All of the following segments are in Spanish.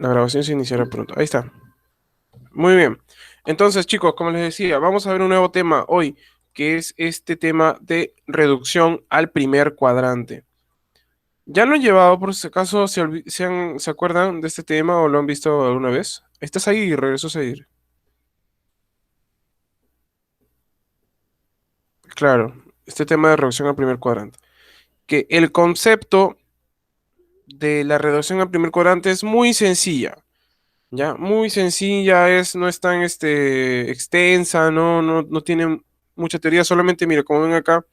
La grabación se iniciará pronto. Ahí está. Muy bien. Entonces, chicos, como les decía, vamos a ver un nuevo tema hoy, que es este tema de reducción al primer cuadrante. ¿Ya lo han llevado, por si acaso, se acuerdan de este tema o lo han visto alguna vez? ¿Estás ahí? Regreso a seguir. Claro, este tema de reducción al primer cuadrante. Que el concepto de la reducción al primer cuadrante es muy sencilla. Ya, muy sencilla, no es tan extensa, no tiene mucha teoría, solamente mire, como ven acá,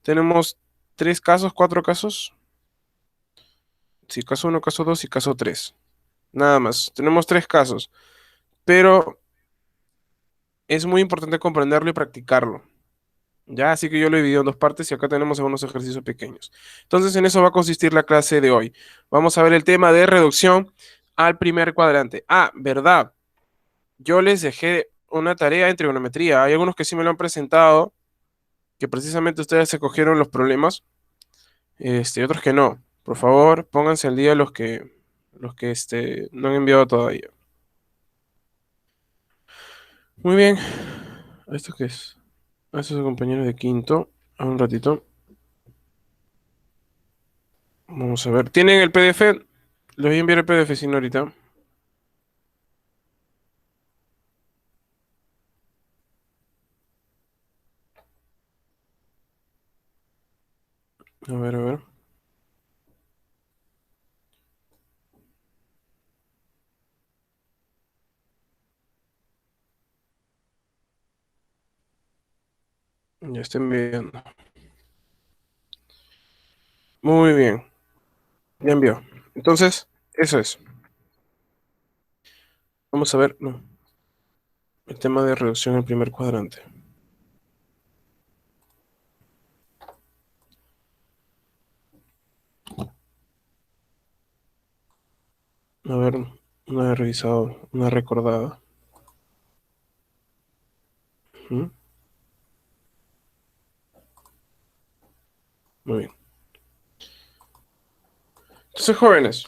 tenemos tres casos, cuatro casos, sí, caso uno, caso dos y caso tres, nada más, tenemos tres casos, pero es muy importante comprenderlo y practicarlo, ya, así que yo lo he dividido en dos partes y acá tenemos algunos ejercicios pequeños. Entonces, en eso va a consistir la clase de hoy. Vamos a ver el tema de reducción al primer cuadrante. Ah, ¿verdad? Yo les dejé una tarea en trigonometría. Hay algunos que sí me lo han presentado, que precisamente ustedes se cogieron los problemas, y otros que no. Por favor, pónganse al día los que no han enviado todavía. Muy bien. ¿Esto qué es? A estos compañeros de quinto. A un ratito. Vamos a ver. ¿Tienen el PDF? Les voy a enviar el PDF, si no ahorita. A ver, a ver. Ya estoy enviando. Muy bien. Ya envió. Entonces, eso es. Vamos a ver. No, el tema de reducción en primer cuadrante. A ver, una he revisado, una recordada. Ujú. Muy bien. Entonces, jóvenes,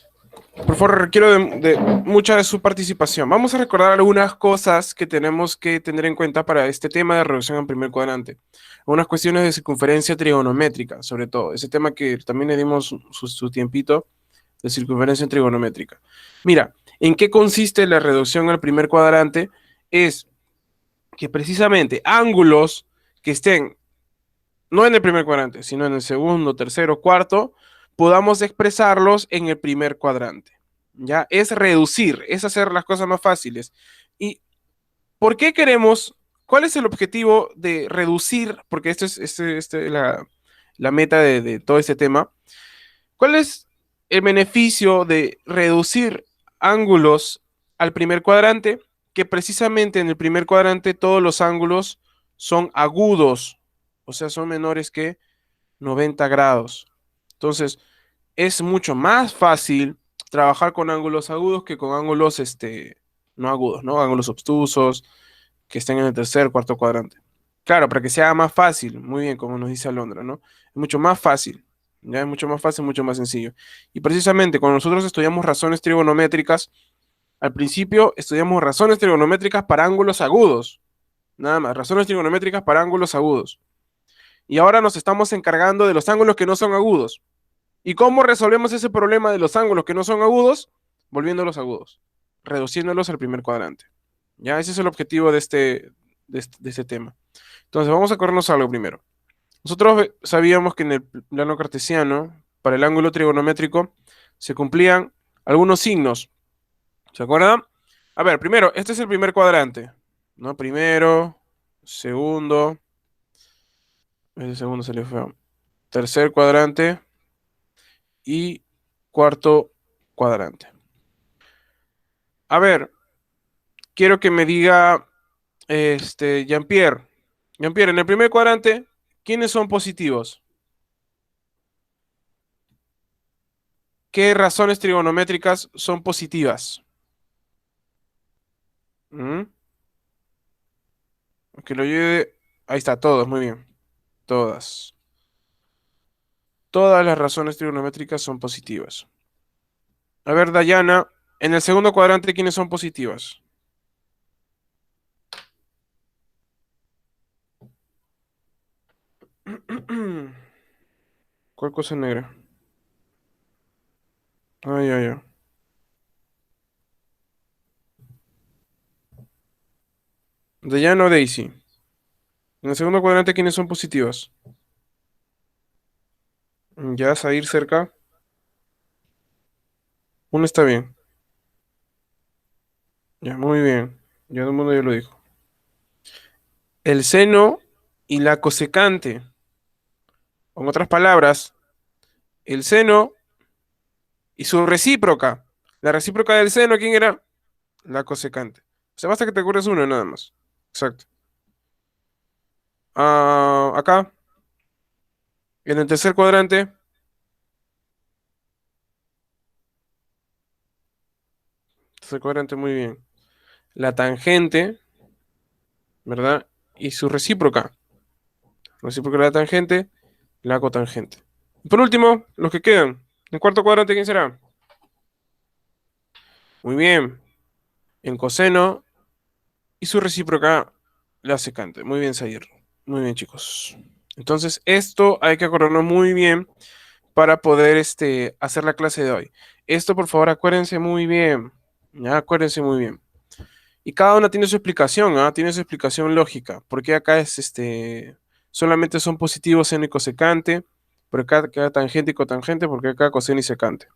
por favor, requiero de mucha de su participación. Vamos a recordar algunas cosas que tenemos que tener en cuenta para este tema de reducción en primer cuadrante. Algunas cuestiones de circunferencia trigonométrica, sobre todo. Ese tema que también le dimos su tiempito de circunferencia trigonométrica. Mira, ¿en qué consiste la reducción al primer cuadrante? Es que precisamente ángulos que estén no en el primer cuadrante, sino en el segundo, tercero, cuarto, podamos expresarlos en el primer cuadrante. ¿Ya? Es reducir, es hacer las cosas más fáciles. ¿Y por qué queremos, cuál es el objetivo de reducir? Porque esto es la meta de todo este tema. ¿Cuál es el beneficio de reducir ángulos al primer cuadrante? Que precisamente en el primer cuadrante todos los ángulos son agudos, o sea, son menores que 90 grados. Entonces, es mucho más fácil trabajar con ángulos agudos que con ángulos no agudos, ¿no? Ángulos obtusos que estén en el tercer, cuarto cuadrante. Claro, para que sea más fácil, muy bien, como nos dice Alondra, ¿no? Es mucho más fácil, ya es mucho más fácil, mucho más sencillo. Y precisamente cuando nosotros estudiamos razones trigonométricas, al principio estudiamos razones trigonométricas para ángulos agudos, nada más, razones trigonométricas para ángulos agudos. Y ahora nos estamos encargando de los ángulos que no son agudos. ¿Y cómo resolvemos ese problema de los ángulos que no son agudos? Volviéndolos agudos, reduciéndolos al primer cuadrante. Ya, ese es el objetivo de este tema. Entonces, vamos a acordarnos algo primero. Nosotros sabíamos que en el plano cartesiano, para el ángulo trigonométrico, se cumplían algunos signos. ¿Se acuerdan? A ver, primero, este es el primer cuadrante, ¿no? Primero, segundo, ese segundo salió feo. Tercer cuadrante y cuarto cuadrante. A ver, quiero que me diga, Jean-Pierre. Jean-Pierre, en el primer cuadrante, ¿quiénes son positivos? ¿Qué razones trigonométricas son positivas? ¿Mm? Que lo lleve. Ahí está, todos, muy bien. Todas. Todas las razones trigonométricas son positivas. A ver, Dayana. En el segundo cuadrante, ¿quiénes son positivas? ¿Cuál cosa negra? Ay, ay, ay. Dayano Daisy. En el segundo cuadrante, ¿quiénes son positivas? Ya, a ir cerca. Uno está bien. Ya, muy bien. Ya todo el mundo ya lo dijo. El seno y la cosecante. O en otras palabras, el seno y su recíproca. La recíproca del seno, ¿quién era? La cosecante. O sea, basta que te acuerdes uno nada más. Exacto. Acá, en el tercer cuadrante, tercer cuadrante, muy bien. La tangente, ¿verdad? Y su recíproca. Recíproca de la tangente, la cotangente. Y por último, los que quedan. En cuarto cuadrante, ¿quién será? Muy bien. El coseno y su recíproca, la secante. Muy bien, Zahir. Muy bien, chicos. Entonces, esto hay que acordarnos muy bien para poder hacer la clase de hoy. Esto, por favor, acuérdense muy bien. Ya, acuérdense muy bien. Y cada una tiene su explicación, ¿ah? Tiene su explicación lógica. Porque acá es solamente son positivos seno y cosecante, por acá queda tangente y cotangente, porque acá coseno y secante.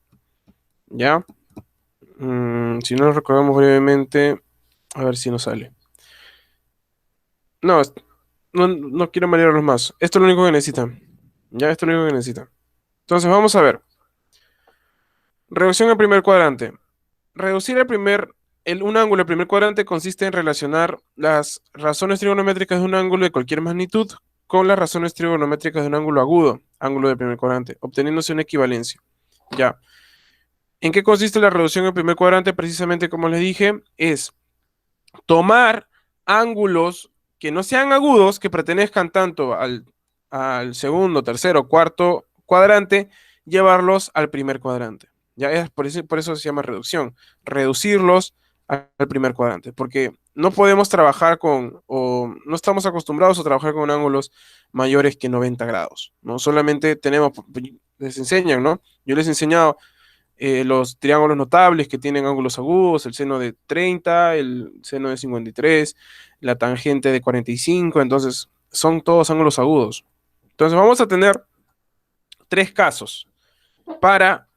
¿Ya? Si no lo recordamos brevemente, a ver si nos sale. No, no quiero marearlos más. Esto es lo único que necesitan. Ya, esto es lo único que necesitan. Entonces, vamos a ver. Reducción al primer cuadrante. Reducir un ángulo al primer cuadrante consiste en relacionar las razones trigonométricas de un ángulo de cualquier magnitud con las razones trigonométricas de un ángulo agudo, ángulo del primer cuadrante, obteniéndose una equivalencia. Ya. ¿En qué consiste la reducción al primer cuadrante? Precisamente como les dije, es tomar ángulos que no sean agudos, que pertenezcan tanto al segundo, tercero, cuarto cuadrante, llevarlos al primer cuadrante. Ya es por eso se llama reducción, reducirlos al primer cuadrante, porque no podemos trabajar o no estamos acostumbrados a trabajar con ángulos mayores que 90 grados, ¿no? Solamente les enseñan, ¿no? Yo les he enseñado los triángulos notables que tienen ángulos agudos, el seno de 30, el seno de 53, la tangente de 45, entonces son todos ángulos agudos. Entonces vamos a tener tres casos para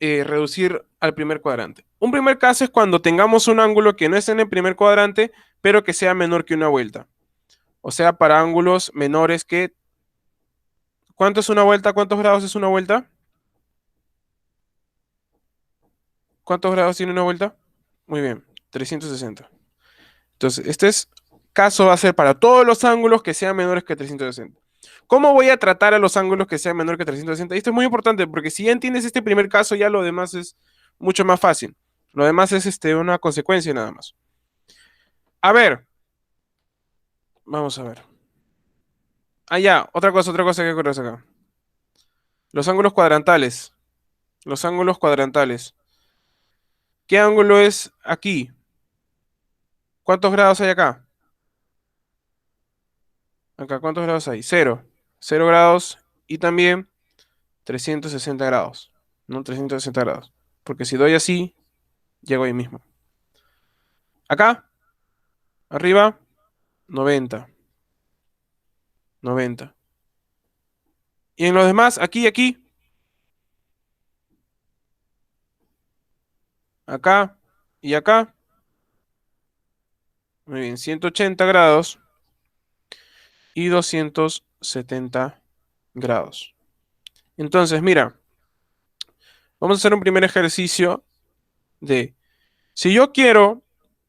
reducir al primer cuadrante. Un primer caso es cuando tengamos un ángulo que no es en el primer cuadrante, pero que sea menor que una vuelta. O sea, para ángulos menores que... ¿Cuánto es una vuelta? ¿Cuántos grados es una vuelta? ¿Cuántos grados tiene una vuelta? Muy bien, 360. Entonces, caso va a ser para todos los ángulos que sean menores que 360. ¿Cómo voy a tratar a los ángulos que sean menores que 360? Y esto es muy importante porque si ya entiendes este primer caso, ya lo demás es mucho más fácil. Lo demás es una consecuencia nada más. A ver, vamos a ver. Ah, ya, otra cosa que acordarse acá. Los ángulos cuadrantales. Los ángulos cuadrantales. ¿Qué ángulo es aquí? ¿Cuántos grados hay acá? Acá, ¿cuántos grados hay? Cero. Cero grados y también 360 grados. ¿No? 360 grados. Porque si doy así, llego ahí mismo. Acá, arriba, 90. 90. Y en los demás, aquí y aquí, acá y acá, muy bien, 180 grados y 270 grados. Entonces, mira, vamos a hacer un primer ejercicio de, si yo quiero,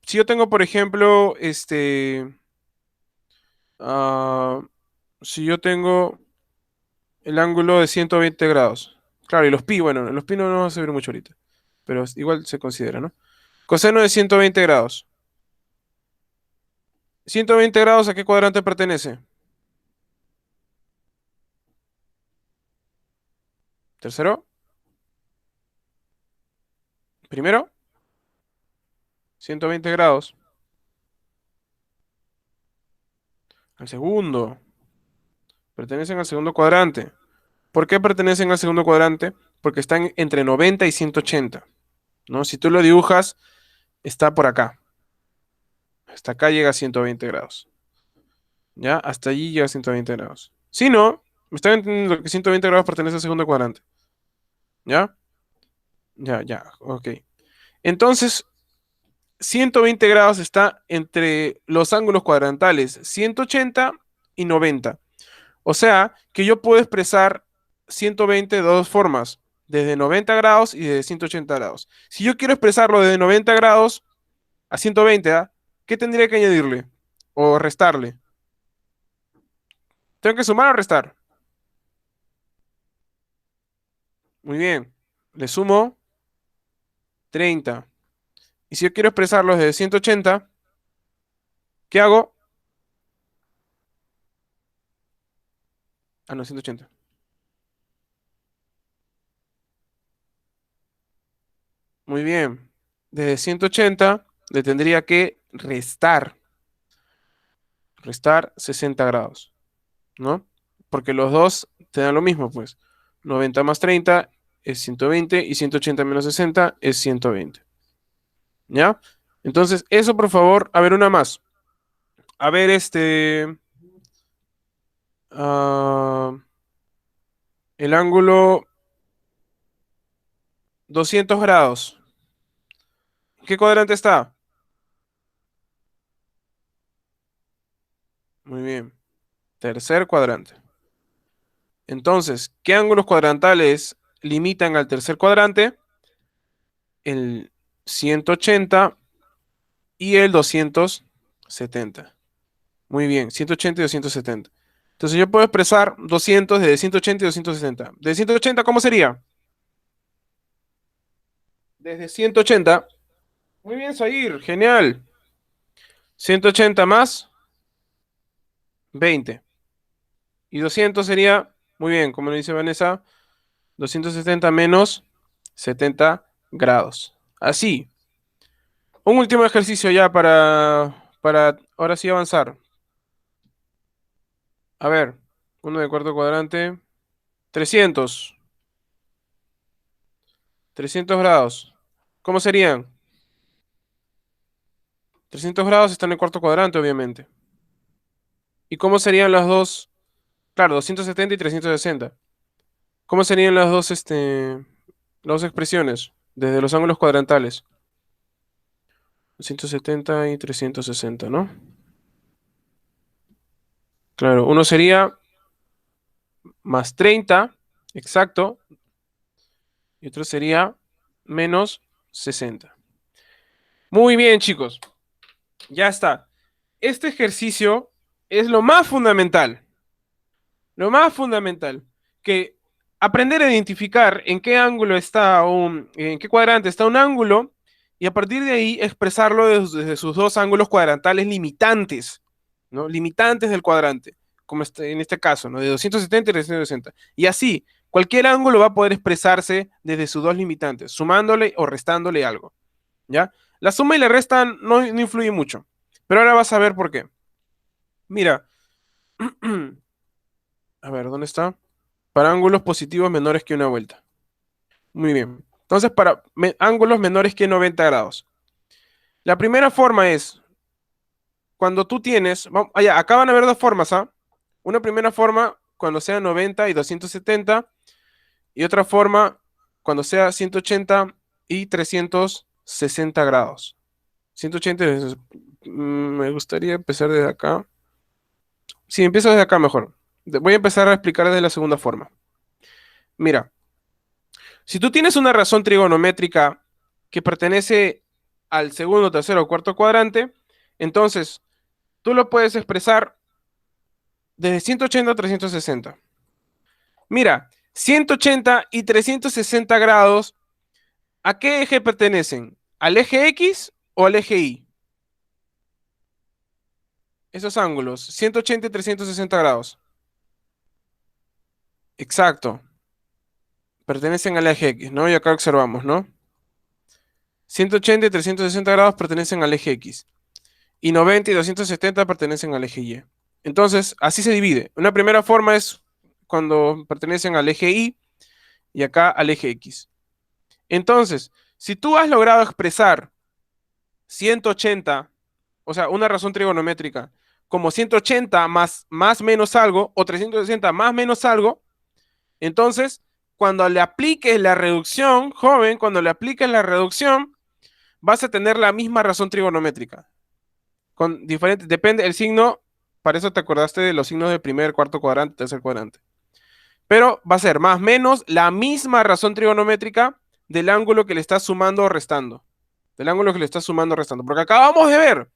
si yo tengo, por ejemplo, ah, si yo tengo el ángulo de 120 grados. Claro, y los pi, bueno, los pi no nos va a servir mucho ahorita, pero igual se considera, ¿no? Coseno de 120 grados. 120 grados, ¿a qué cuadrante pertenece? ¿Tercero? ¿Primero? 120 grados. Al segundo. Pertenecen al segundo cuadrante. ¿Por qué pertenecen al segundo cuadrante? Porque están entre 90 y 180, ¿no? Si tú lo dibujas, está por acá. Hasta acá llega a 120 grados. ¿Ya? Hasta allí llega a 120 grados. Si no, me están entendiendo que 120 grados pertenece al segundo cuadrante. ¿Ya? Ya, ya, ok. Entonces, 120 grados está entre los ángulos cuadrantales 180 y 90. O sea, que yo puedo expresar 120 de dos formas, desde 90 grados y desde 180 grados. Si yo quiero expresarlo desde 90 grados a 120, ¿ah? ¿Qué tendría que añadirle? O restarle. ¿Tengo que sumar o restar? Muy bien. Le sumo 30. Y si yo quiero expresarlo desde 180, ¿qué hago? Ah, no, 180. Muy bien. Desde 180 le tendría que restar 60 grados, ¿no? Porque los dos te dan lo mismo, pues. 90 más 30 es 120 y 180 menos 60 es 120. ¿Ya? Entonces, eso por favor, a ver una más. A ver, ah, el ángulo 200 grados. ¿En qué cuadrante está? Muy bien. Tercer cuadrante. Entonces, ¿qué ángulos cuadrantales limitan al tercer cuadrante? El 180 y el 270. Muy bien, 180 y 270. Entonces yo puedo expresar 200 desde 180 y 260. ¿De 180 cómo sería? Desde 180. Muy bien, Sair, genial. 180 más 20. Y 200 sería, muy bien, como lo dice Vanessa, 270 menos 70 grados. Así. Un último ejercicio ya para ahora sí avanzar. A ver, uno de cuarto cuadrante. 300. 300 grados. ¿Cómo serían? 300 grados están en el cuarto cuadrante, obviamente. ¿Y cómo serían las dos? Claro, 270 y 360. ¿Cómo serían las dos expresiones desde los ángulos cuadrantales? 270 y 360, ¿no? Claro, uno sería más 30, exacto, y otro sería menos 60. Muy bien, chicos. Ya está. Este ejercicio es lo más fundamental. Lo más fundamental. Que aprender a identificar en qué ángulo está en qué cuadrante está un ángulo y a partir de ahí expresarlo desde sus dos ángulos cuadrantales limitantes, ¿no? Limitantes del cuadrante, como en este caso, ¿no? De 270 y 360. Y así, cualquier ángulo va a poder expresarse desde sus dos limitantes, sumándole o restándole algo, ¿ya? La suma y la resta no influye mucho, pero ahora vas a ver por qué. Mira, a ver, ¿dónde está? Para ángulos positivos menores que una vuelta. Muy bien. Entonces, para ángulos menores que 90 grados. La primera forma es cuando tú tienes, acá van a haber dos formas, ¿ah? Una primera forma cuando sea 90 y 270 y otra forma cuando sea 180 y 360 grados. 180 me gustaría empezar desde acá. Sí, empiezo desde acá mejor. Voy a empezar a explicar desde la segunda forma. Mira, si tú tienes una razón trigonométrica que pertenece al segundo, tercero o cuarto cuadrante, entonces tú lo puedes expresar desde 180 a 360. Mira, 180 y 360 grados, ¿a qué eje pertenecen? ¿Al eje X o al eje Y? Esos ángulos, 180 y 360 grados. Exacto, pertenecen al eje X, ¿no? Y acá observamos, ¿no? 180 y 360 grados pertenecen al eje X. Y 90 y 270 pertenecen al eje Y. Entonces, así se divide. Una primera forma es cuando pertenecen al eje Y y acá al eje X. Entonces, si tú has logrado expresar 180, o sea, una razón trigonométrica, como 180 más menos algo, o 360 más menos algo, entonces, cuando le apliques la reducción, joven, cuando le apliques la reducción, vas a tener la misma razón trigonométrica. Con diferentes, depende el signo, para eso te acordaste de los signos del primer, cuarto cuadrante, tercer cuadrante. Pero va a ser más menos la misma razón trigonométrica del ángulo que le estás sumando o restando. Del ángulo que le estás sumando o restando. Porque acabamos de ver,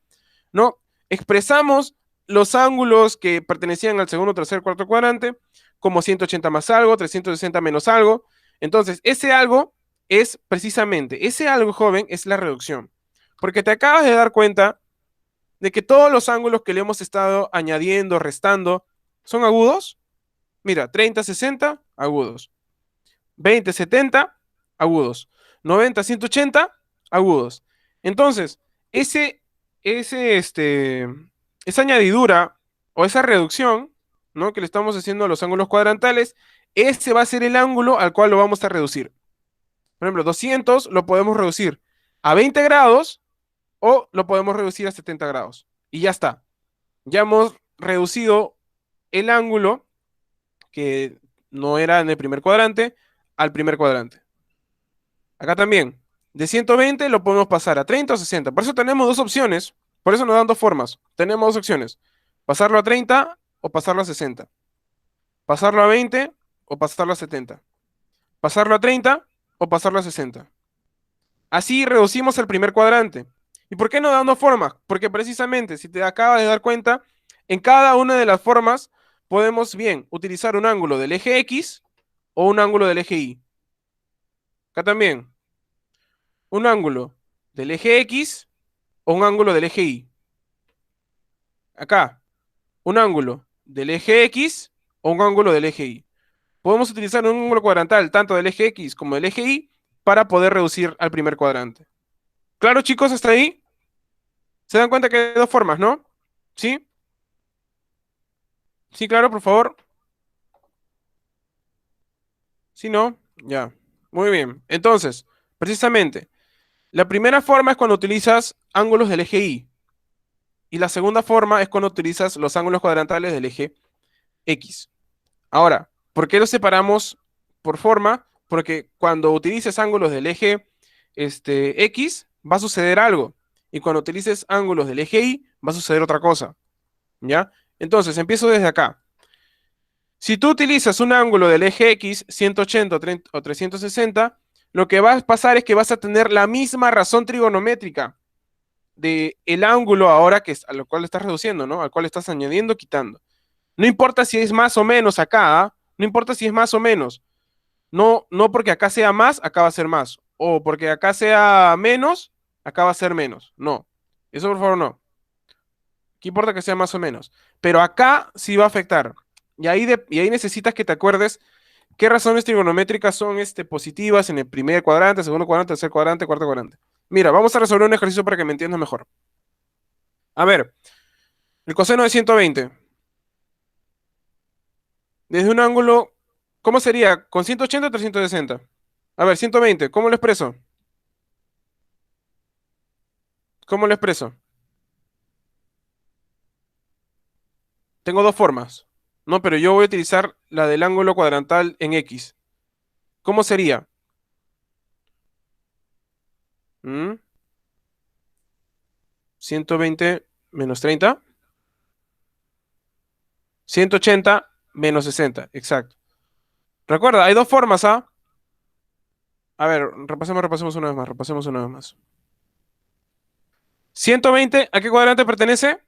¿no? Expresamos los ángulos que pertenecían al segundo, tercer, cuarto cuadrante como 180 más algo, 360 menos algo. Entonces, ese algo es precisamente, ese algo, joven, es la reducción. Porque te acabas de dar cuenta de que todos los ángulos que le hemos estado añadiendo, restando, son agudos. Mira, 30, 60, agudos. 20, 70, agudos. 90, 180, agudos. Entonces, ese, ese, este, esa añadidura o esa reducción, ¿no? Que le estamos haciendo a los ángulos cuadrantales, ese va a ser el ángulo al cual lo vamos a reducir. Por ejemplo, 200 lo podemos reducir a 20 grados o lo podemos reducir a 70 grados. Y ya está. Ya hemos reducido el ángulo que no era en el primer cuadrante al primer cuadrante. Acá también, de 120 lo podemos pasar a 30 o 60. Por eso tenemos dos opciones. Por eso nos dan dos formas. Tenemos dos opciones. Pasarlo a 30 o pasarlo a 60. Pasarlo a 20 o pasarlo a 70. Pasarlo a 30 o pasarlo a 60. Así reducimos el primer cuadrante. ¿Y por qué no dando formas? Porque precisamente, si te acabas de dar cuenta, en cada una de las formas podemos bien utilizar un ángulo del eje X o un ángulo del eje Y. Acá también, un ángulo del eje X o un ángulo del eje Y. Acá, un ángulo del eje X o un ángulo del eje Y. Podemos utilizar un ángulo cuadrantal tanto del eje X como del eje Y para poder reducir al primer cuadrante. ¿Claro, chicos, hasta ahí? ¿Se dan cuenta que hay dos formas, no? ¿Sí? Sí, claro, por favor. ¿Sí, no? Ya. Muy bien. Entonces, precisamente, la primera forma es cuando utilizas ángulos del eje Y. Y la segunda forma es cuando utilizas los ángulos cuadrantales del eje X. Ahora, ¿por qué los separamos por forma? Porque cuando utilices ángulos del eje X, va a suceder algo. Y cuando utilices ángulos del eje Y, va a suceder otra cosa. ¿Ya? Entonces, empiezo desde acá. Si tú utilizas un ángulo del eje X, 180 o 360, lo que va a pasar es que vas a tener la misma razón trigonométrica del ángulo ahora que es a lo cual estás reduciendo, ¿no? Al cual estás añadiendo, quitando. No importa si es más o menos acá, ¿ah? No importa si es más o menos. No, no porque acá sea más, acá va a ser más. O porque acá sea menos, acá va a ser menos. No. Eso por favor no. ¿Qué importa que sea más o menos? Pero acá sí va a afectar. Y ahí necesitas que te acuerdes qué razones trigonométricas son positivas en el primer cuadrante, segundo cuadrante, tercer cuadrante, cuarto cuadrante. Mira, vamos a resolver un ejercicio para que me entiendas mejor. A ver, el coseno de 120. Desde un ángulo, ¿cómo sería? ¿Con 180 o 360? A ver, 120, ¿cómo lo expreso? ¿Cómo lo expreso? Tengo dos formas. No, pero yo voy a utilizar la del ángulo cuadrantal en X. ¿Cómo sería? ¿Mm? 120 menos 30. 180 menos 60. Exacto. Recuerda, hay dos formas, ¿ah? A ver, repasemos una vez más. Repasemos una vez más. 120, ¿a qué cuadrante pertenece?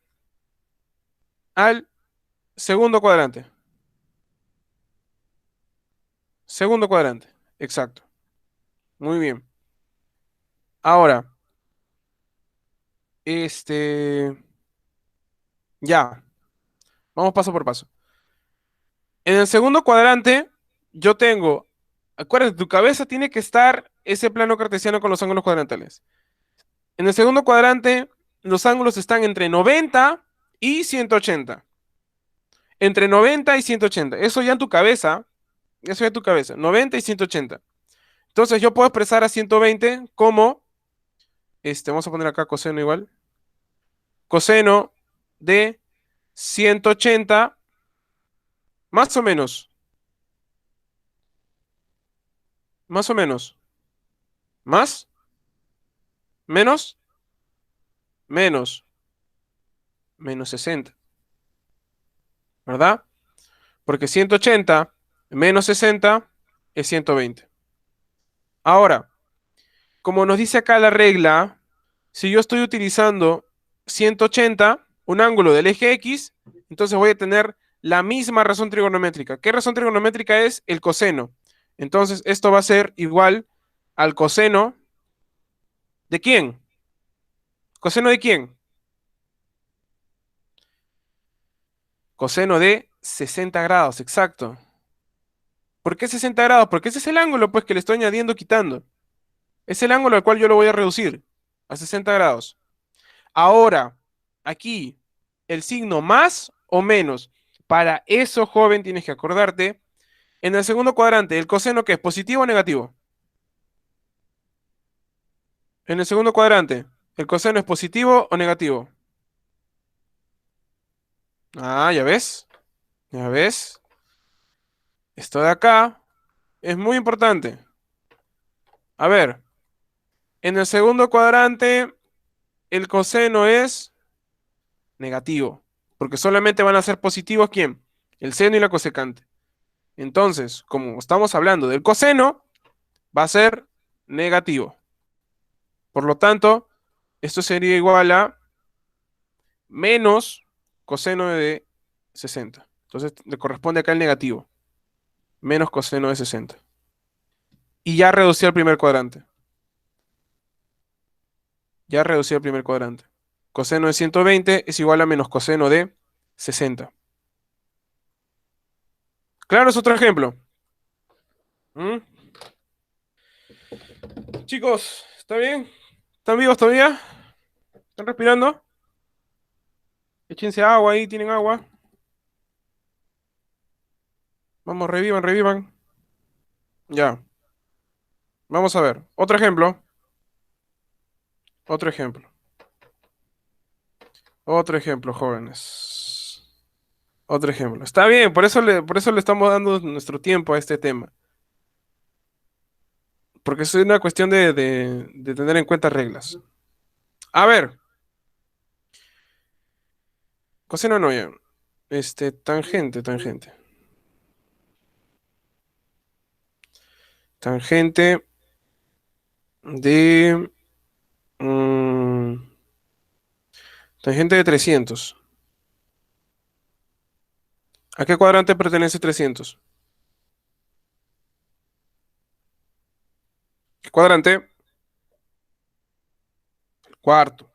Al segundo cuadrante. Segundo cuadrante. Exacto. Muy bien. Ahora, ya. Vamos paso por paso. En el segundo cuadrante, yo tengo Acuérdate, tu cabeza tiene que estar ese plano cartesiano con los ángulos cuadrantales. En el segundo cuadrante, los ángulos están entre 90 y 180. Entre 90 y 180. Eso ya en tu cabeza. Eso ya en tu cabeza. 90 y 180. Entonces yo puedo expresar a 120 como, vamos a poner acá coseno igual. Coseno de 180 más o menos. Más o menos. Más, menos, menos, menos 60. ¿Verdad? Porque 180 menos 60 es 120. Ahora, como nos dice acá la regla, si yo estoy utilizando 180, un ángulo del eje X, entonces voy a tener la misma razón trigonométrica. ¿Qué razón trigonométrica es? El coseno. Entonces, esto va a ser igual al coseno ¿de quién? ¿Coseno de quién? Coseno de 60 grados, exacto. ¿Por qué 60 grados? Porque ese es el ángulo, pues, que le estoy añadiendo, quitando. Es el ángulo al cual yo lo voy a reducir a 60 grados. Ahora, aquí, el signo más o menos. Para eso, joven, tienes que acordarte. En el segundo cuadrante, ¿el coseno qué es? ¿Positivo o negativo? En el segundo cuadrante, ¿el coseno es positivo o negativo? Ah, ya ves. Ya ves. Esto de acá es muy importante. A ver, en el segundo cuadrante, el coseno es negativo. Porque solamente van a ser positivos, ¿quién? El seno y la cosecante. Entonces, como estamos hablando del coseno, va a ser negativo. Por lo tanto, esto sería igual a menos coseno de 60. Entonces, le corresponde acá el negativo. Menos coseno de 60. Y ya reducí el primer cuadrante. Ya reducí el primer cuadrante. Coseno de 120 es igual a menos coseno de 60. Claro, es otro ejemplo. ¿Mm? Chicos, ¿está bien? ¿Están vivos todavía? ¿Están respirando? Échense agua ahí, tienen agua. Vamos, revivan, revivan. Ya, vamos a ver. Otro ejemplo. Otro ejemplo. Otro ejemplo, jóvenes. Otro ejemplo. Está bien, por eso le estamos dando nuestro tiempo a este tema. Porque es una cuestión de tener en cuenta reglas. A ver, coseno no ya. Tangente, tangente. Tangente de... mm, tangente de 300. ¿A qué cuadrante pertenece 300? ¿Qué cuadrante? El cuarto.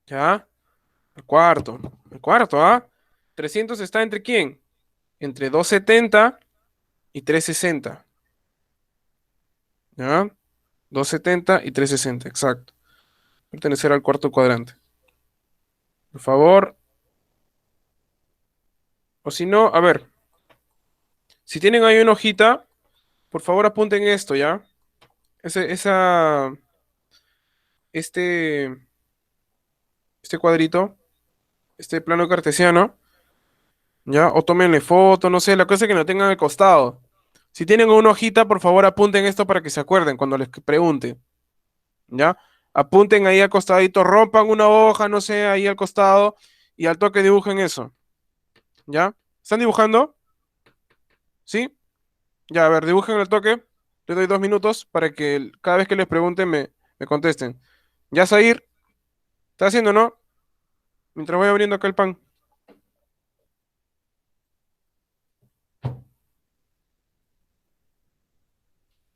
¿Ya? El cuarto. El cuarto, ¿ah? 300 está entre quién? Entre 270 y 360. ¿Ya? 270 y 360, exacto. Pertenecer al cuarto cuadrante. Por favor. O si no, a ver. Si tienen ahí una hojita, por favor apunten esto, ¿ya? Esa, este, este cuadrito, este plano cartesiano, ¿ya? O tómenle foto, no sé, la cosa es que lo tengan al costado. Si tienen una hojita, por favor apunten esto para que se acuerden cuando les pregunte, ¿ya? Apunten ahí al costadito, rompan una hoja, no sé, ahí al costado y al toque dibujen eso, ¿ya? ¿Están dibujando? ¿Sí? Ya, a ver, dibujen al toque. Les doy 2 minutos para que cada vez que les pregunten me contesten. Ya, Zair, ¿está haciendo, no? Mientras voy abriendo acá el pan.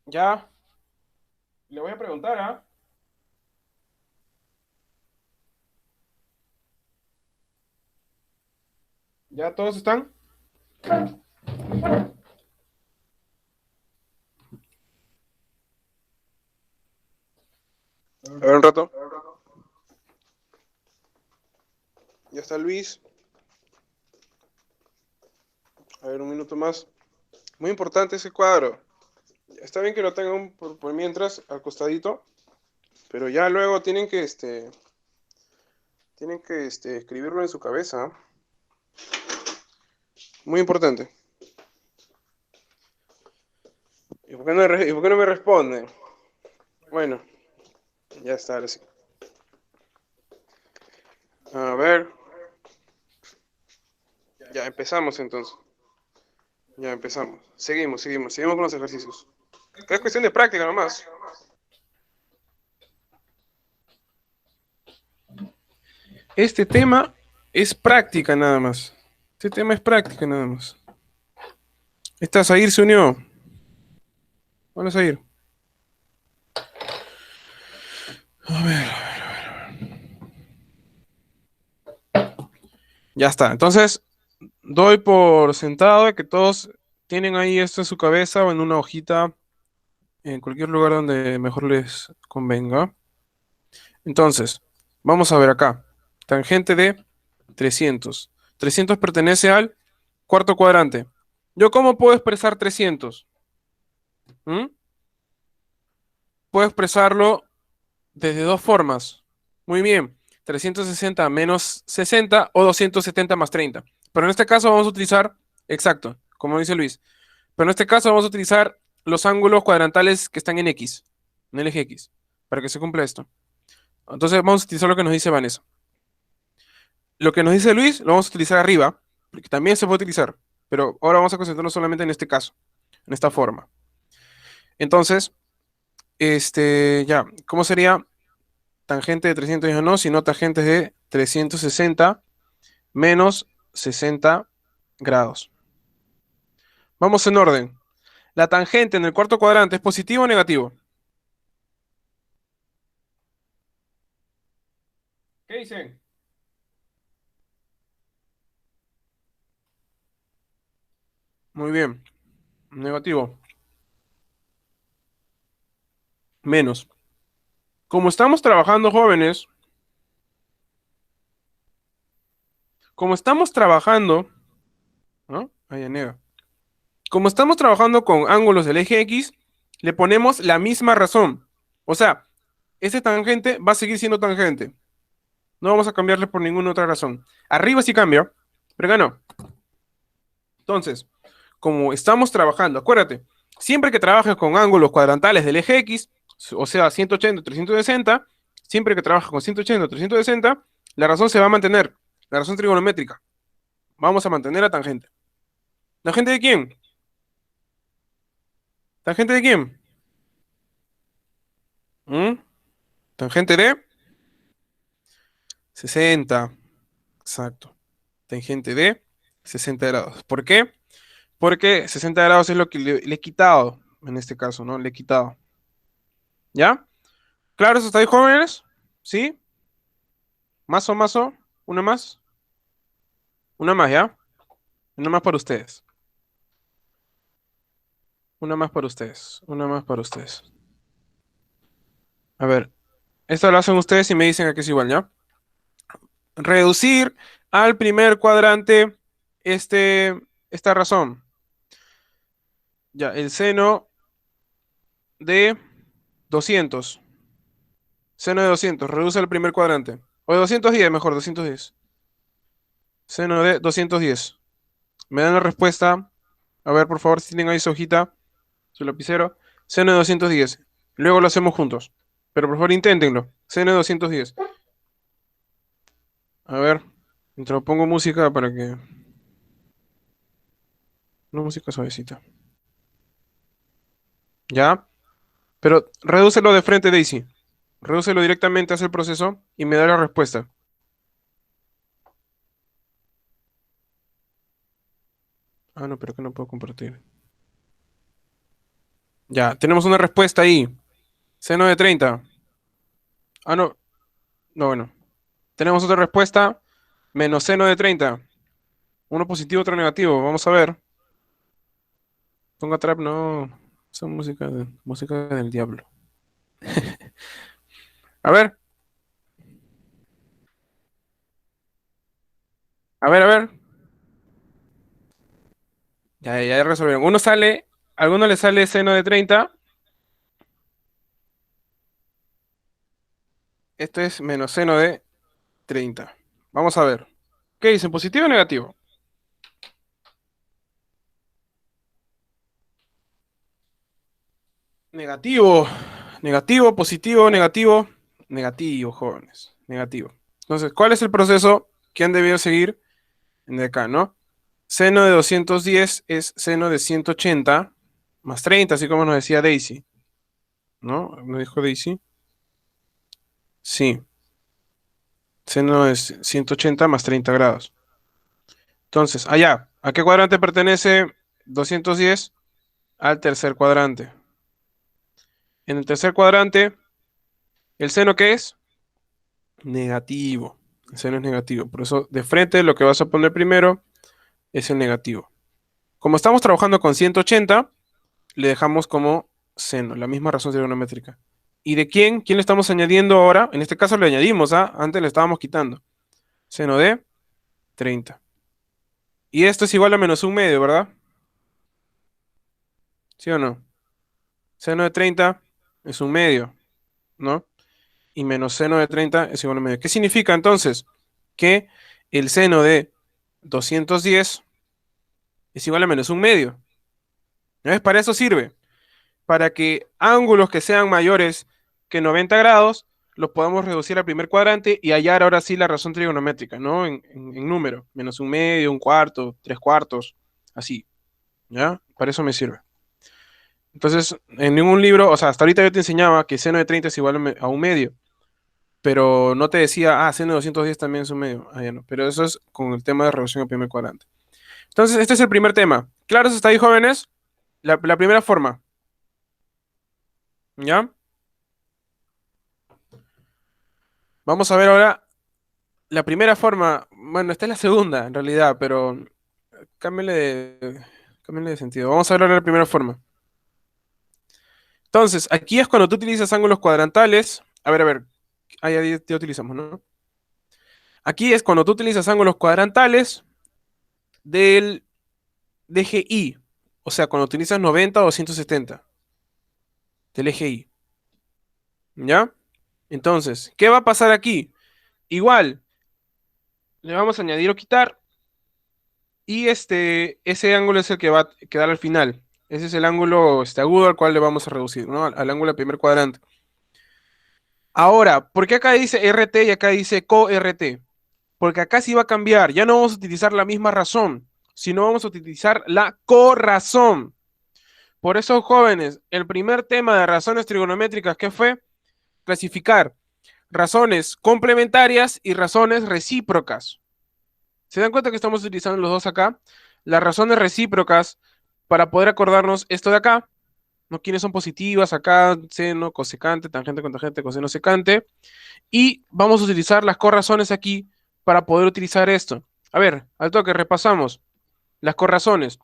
Ya, le voy a preguntar, ¿ah? ¿Ya todos están? A ver un rato. Ya está Luis. A ver, un minuto más. Muy importante ese cuadro. Está bien que lo tengan por mientras al costadito, pero ya luego tienen que escribirlo en su cabeza. Muy importante. ¿Y por qué no me responden? Bueno, ya está, ahora sí. A ver. Ya empezamos entonces. Ya empezamos. Seguimos con los ejercicios. Es cuestión de práctica nomás. Este tema es práctica nada más. Este tema es práctica nada más. Esta Zahir se unió. Hola Zahir. A ver. Ya está. Entonces, doy por sentado de que todos tienen ahí esto en su cabeza o en una hojita, en cualquier lugar donde mejor les convenga. Entonces, vamos a ver acá. Tangente de 300. 300 pertenece al cuarto cuadrante. ¿Yo cómo puedo expresar 300? ¿Mm? Puedo expresarlo desde dos formas. Muy bien. 360 menos 60 o 270 más 30. Pero en este caso vamos a utilizar, exacto, como dice Luis. Pero en este caso vamos a utilizar los ángulos cuadrantales que están en X, en el eje X, para que se cumpla esto. Entonces vamos a utilizar lo que nos dice Vanessa. Lo que nos dice Luis lo vamos a utilizar arriba, porque también se puede utilizar, pero ahora vamos a concentrarnos solamente en este caso, en esta forma. Entonces, ya, ¿cómo sería tangente de 300? Ya no, sino tangente de 360 menos 60 grados. Vamos en orden. ¿La tangente en el cuarto cuadrante es positivo o negativo? ¿Qué dicen? Muy bien. Negativo. Menos. Como estamos trabajando, jóvenes, como estamos trabajando, ¿no? Ahí niega. Como estamos trabajando con ángulos del eje X, le ponemos la misma razón. O sea, ese tangente va a seguir siendo tangente. No vamos a cambiarle por ninguna otra razón. Arriba sí cambia, pero acá no. Entonces, como estamos trabajando, acuérdate, siempre que trabajes con ángulos cuadrantales del eje X, o sea, 180, 360, siempre que trabajes con 180, 360, la razón se va a mantener, la razón trigonométrica. Vamos a mantener la tangente. ¿Tangente de quién? ¿Tangente de quién? ¿Mm? Tangente de 60. Exacto. Tangente de 60 grados. ¿Por qué? Porque 60 grados es lo que le he quitado, en este caso, ¿no? Le he quitado. ¿Ya? ¿Claro eso está ahí, jóvenes? ¿Sí? ¿Mazo, mazo? ¿Una más? Una más, ¿ya? Una más para ustedes. Una más para ustedes. Una más para ustedes. A ver, esto lo hacen ustedes y me dicen a qué es igual, ¿ya? Reducir al primer cuadrante esta razón. Ya, el seno de 200. Seno de 200. Reduce al primer cuadrante. O de 210, mejor, 210. Seno de 210. Me dan la respuesta. A ver, por favor, si tienen ahí su hojita, su lapicero. Seno de 210. Luego lo hacemos juntos. Pero por favor, inténtenlo. Seno de 210. A ver, mientras pongo música para que... Una música suavecita. ¿Ya? Pero redúcelo de frente, Daisy. Redúcelo directamente, hace el proceso y me da la respuesta. Ah, no, pero que no puedo compartir. Ya, tenemos una respuesta ahí. Seno de 30. Ah, no. No, bueno. Tenemos otra respuesta. Menos seno de 30. Uno positivo, otro negativo. Vamos a ver. Ponga trap, no. Esa música, música del diablo. A ver, a ver, a ver. Ya resolvieron. A alguno le sale seno de 30. Esto es menos seno de 30. Vamos a ver. ¿Qué dicen? ¿Positivo o negativo? Negativo. Negativo, positivo, negativo. Negativo, jóvenes. Negativo. Entonces, ¿cuál es el proceso que han debido seguir en de acá, no? Seno de 210 es seno de 180 más 30, así como nos decía Daisy. ¿No? ¿No dijo Daisy? Sí. Seno es 180 más 30 grados. Entonces, allá, ¿a qué cuadrante pertenece 210? Al tercer cuadrante. En el tercer cuadrante, ¿el seno qué es? Negativo. El seno es negativo. Por eso, de frente, lo que vas a poner primero es el negativo. Como estamos trabajando con 180, le dejamos como seno, la misma razón trigonométrica. ¿Y de quién? ¿Quién le estamos añadiendo ahora? En este caso le añadimos, ¿ah? Antes le estábamos quitando. Seno de 30. Y esto es igual a menos un medio, ¿verdad? ¿Sí o no? Seno de 30 es un medio, ¿no? Y menos seno de 30 es igual a medio. ¿Qué significa entonces? Que el seno de 210 es igual a menos un medio. ¿No? Para eso sirve. Para que ángulos que sean mayores que 90 grados los podamos reducir al primer cuadrante y hallar ahora sí la razón trigonométrica, ¿no? En número. Menos un medio, un cuarto, tres cuartos, así. ¿Ya? Para eso me sirve. Entonces, en ningún libro, o sea, hasta ahorita yo te enseñaba que seno de 30 es igual a un medio. Pero no te decía, seno de 210 también es un medio. Ah, ya no. Pero eso es con el tema de reducción al primer cuadrante. Entonces, este es el primer tema. ¿Claros hasta ahí, jóvenes? La primera forma. ¿Ya? Vamos a ver ahora la primera forma. Bueno, esta es la segunda, en realidad, pero cámbiale cámbiale de sentido. Vamos a ver ahora la primera forma. Entonces, aquí es cuando tú utilizas ángulos cuadrantales. A ver. Ahí ya utilizamos, ¿no? Aquí es cuando tú utilizas ángulos cuadrantales del eje Y. O sea, cuando utilizas 90 o 170 del eje Y. ¿Ya? Entonces, ¿qué va a pasar aquí? Igual, le vamos a añadir o quitar. Y ese ángulo es el que va a quedar al final. Ese es el ángulo agudo al cual le vamos a reducir, ¿no? Al ángulo del primer cuadrante. Ahora, ¿por qué acá dice RT y acá dice co-RT? Porque acá sí va a cambiar. Ya no vamos a utilizar la misma razón, sino vamos a utilizar la corrazón. Por eso, jóvenes, el primer tema de razones trigonométricas, ¿qué fue? Clasificar razones complementarias y razones recíprocas. ¿Se dan cuenta que estamos utilizando los dos acá? Las razones recíprocas para poder acordarnos esto de acá, ¿no? ¿Quiénes son positivas acá? Seno, cosecante, tangente con tangente, coseno secante. Y vamos a utilizar las corrazones aquí para poder utilizar esto. A ver, al toque repasamos. Las corrazones.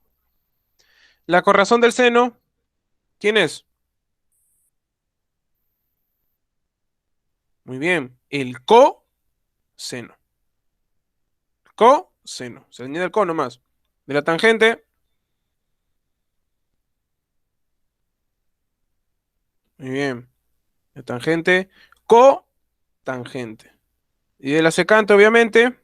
La corrazón del seno, ¿quién es? Muy bien, el coseno. Coseno. Se le añade el co nomás. De la tangente, muy bien. La tangente, cotangente. Y de la secante, obviamente,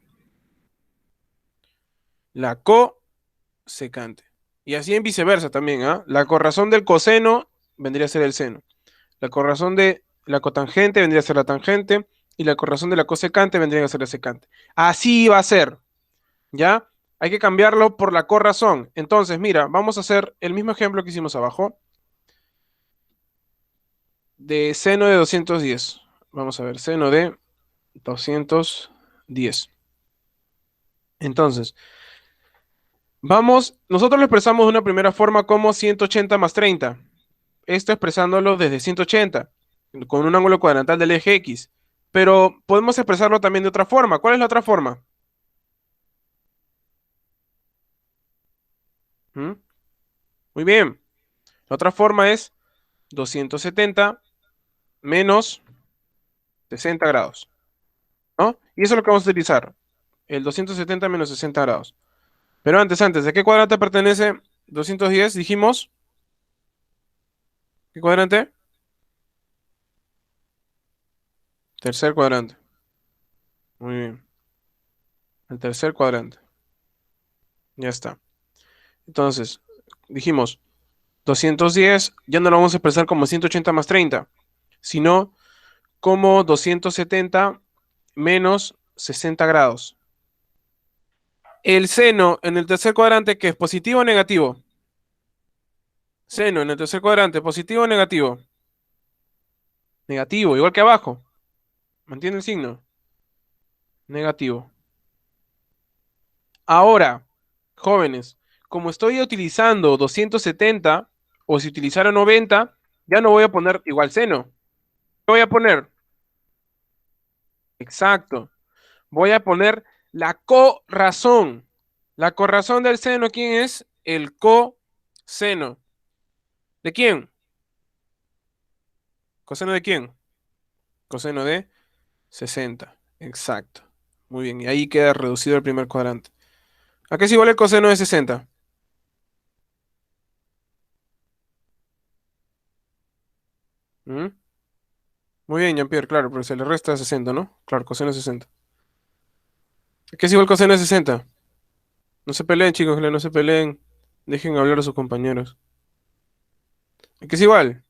la cosecante. Y así en viceversa también, ¿ah? La corrazón del coseno vendría a ser el seno. La corrazón de la cotangente vendría a ser la tangente. Y la corrazón de la cosecante vendría a ser la secante. Así va a ser, ¿ya? Hay que cambiarlo por la corrazón. Entonces, mira, vamos a hacer el mismo ejemplo que hicimos abajo. De seno de 210. Vamos a ver, seno de 210. Entonces, nosotros lo expresamos de una primera forma como 180 más 30. Esto expresándolo desde 180, con un ángulo cuadrantal del eje X. Pero podemos expresarlo también de otra forma. ¿Cuál es la otra forma? ¿Mm? Muy bien. La otra forma es 270 menos 60 grados, ¿no? Y eso es lo que vamos a utilizar, el 270 menos 60 grados. Pero antes, ¿de qué cuadrante pertenece 210? Dijimos, ¿qué cuadrante? Tercer cuadrante. Muy bien, el tercer cuadrante. Ya está. Entonces, dijimos, 210 ya no lo vamos a expresar como 180 más 30, sino como 270 menos 60 grados. El seno en el tercer cuadrante, ¿qué es? ¿Positivo o negativo? Seno en el tercer cuadrante, ¿positivo o negativo? Negativo, igual que abajo. ¿Mantiene el signo? Negativo. Ahora, jóvenes, como estoy utilizando 270, o si utilizara 90, ya no voy a poner igual seno. ¿Qué voy a poner? Exacto. Voy a poner la corrazón. La corrazón del seno, ¿quién es? El coseno. ¿De quién? ¿Coseno de quién? Coseno de 60. Exacto. Muy bien. Y ahí queda reducido el primer cuadrante. ¿A qué es igual el coseno de 60? ¿Mm? Muy bien, Jean-Pierre, claro, pero se le resta 60, ¿no? Claro, coseno de 60. ¿A qué es igual coseno de 60? No se peleen, chicos, no se peleen. Dejen hablar a sus compañeros. ¿A qué es igual?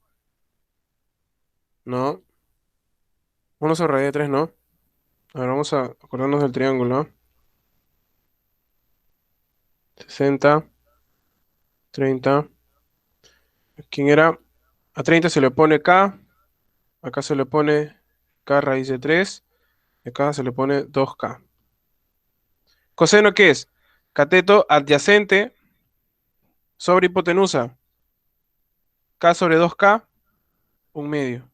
No. 1/3, ¿no? A ver, vamos a acordarnos del triángulo, ¿no? 60, 30. ¿Quién era? A 30 se le pone K. Acá se le pone K raíz de 3. Y acá se le pone 2K. ¿Coseno qué es? Cateto adyacente sobre hipotenusa. K sobre 2K, un medio.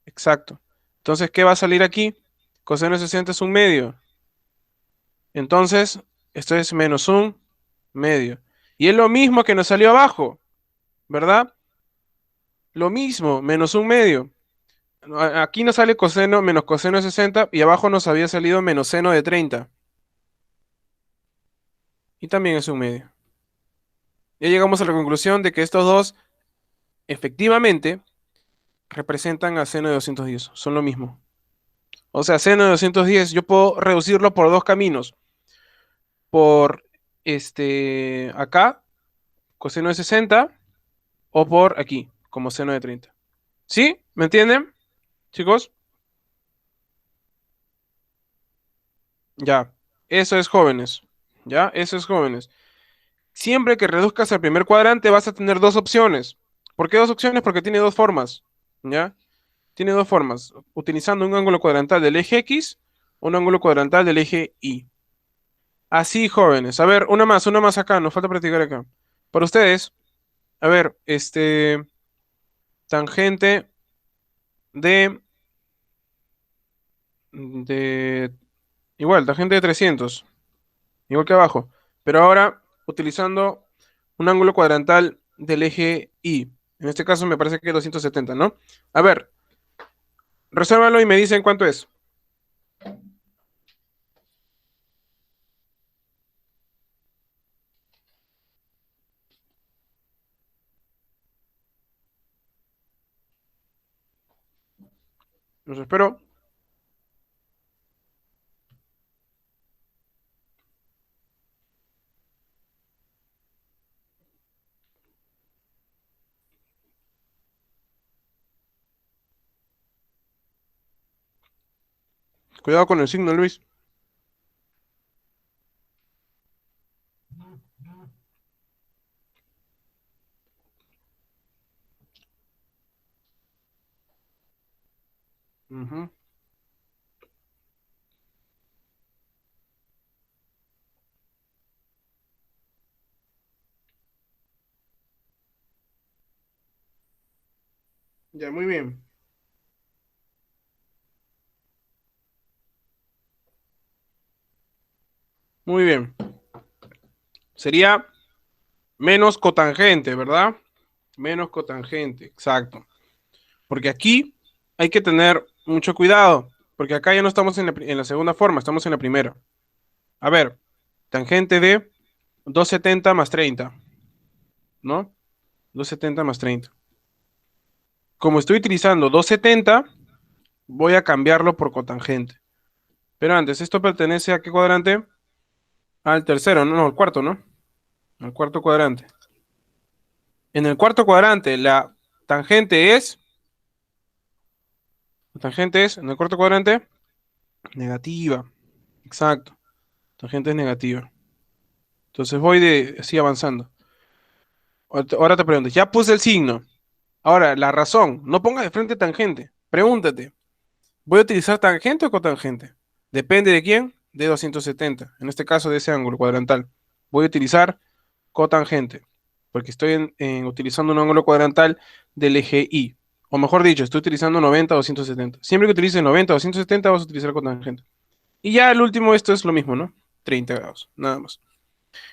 Exacto. Entonces, ¿qué va a salir aquí? Coseno de 60 es un medio. Entonces, esto es menos un medio. Y es lo mismo que nos salió abajo, ¿verdad? Lo mismo, menos un medio. Aquí nos sale coseno menos coseno de 60 y abajo nos había salido menos seno de 30. Y también es un medio. Ya llegamos a la conclusión de que estos dos efectivamente representan a seno de 210. Son lo mismo. O sea, seno de 210 yo puedo reducirlo por dos caminos. Por acá, coseno de 60, o por aquí, como seno de 30. ¿Sí? ¿Me entienden, chicos? Ya. Eso es jóvenes. ¿Ya? Eso es jóvenes. Siempre que reduzcas el primer cuadrante vas a tener dos opciones. ¿Por qué dos opciones? Porque tiene dos formas. ¿Ya? Tiene dos formas. Utilizando un ángulo cuadrantal del eje X o un ángulo cuadrantal del eje Y. Así, jóvenes. A ver, una más acá. Nos falta practicar acá. Para ustedes, a ver, tangente de, de, igual, tangente de 300, igual que abajo. Pero ahora, utilizando un ángulo cuadrantal del eje Y. En este caso me parece que es 270, ¿no? A ver, resérvalo y me dicen cuánto es. Los espero. Cuidado con el signo, Luis. Ujú. Ya, muy bien. Muy bien. Sería menos cotangente, ¿verdad? Menos cotangente, exacto. Porque aquí hay que tener mucho cuidado, porque acá ya no estamos en la segunda forma, estamos en la primera. A ver, tangente de 270 más 30, ¿no? 270 más 30. Como estoy utilizando 270, voy a cambiarlo por cotangente. Pero antes, ¿esto pertenece a qué cuadrante? Al tercero, no, no, al cuarto, ¿no? Al cuarto cuadrante. En el cuarto cuadrante, tangente es, la tangente es, en el cuarto cuadrante, negativa. Exacto. Tangente es negativa. Entonces voy así avanzando. Ahora te pregunto, ya puse el signo. Ahora, la razón, no pongas de frente tangente. Pregúntate, ¿voy a utilizar tangente o cotangente? Depende de quién, de 270. En este caso, de ese ángulo cuadrantal. Voy a utilizar cotangente, porque estoy utilizando un ángulo cuadrantal del eje Y. O mejor dicho, estoy utilizando 90 o 270. Siempre que utilices 90 o 270 vas a utilizar cotangente. Y ya el último, esto es lo mismo, ¿no? 30 grados, nada más.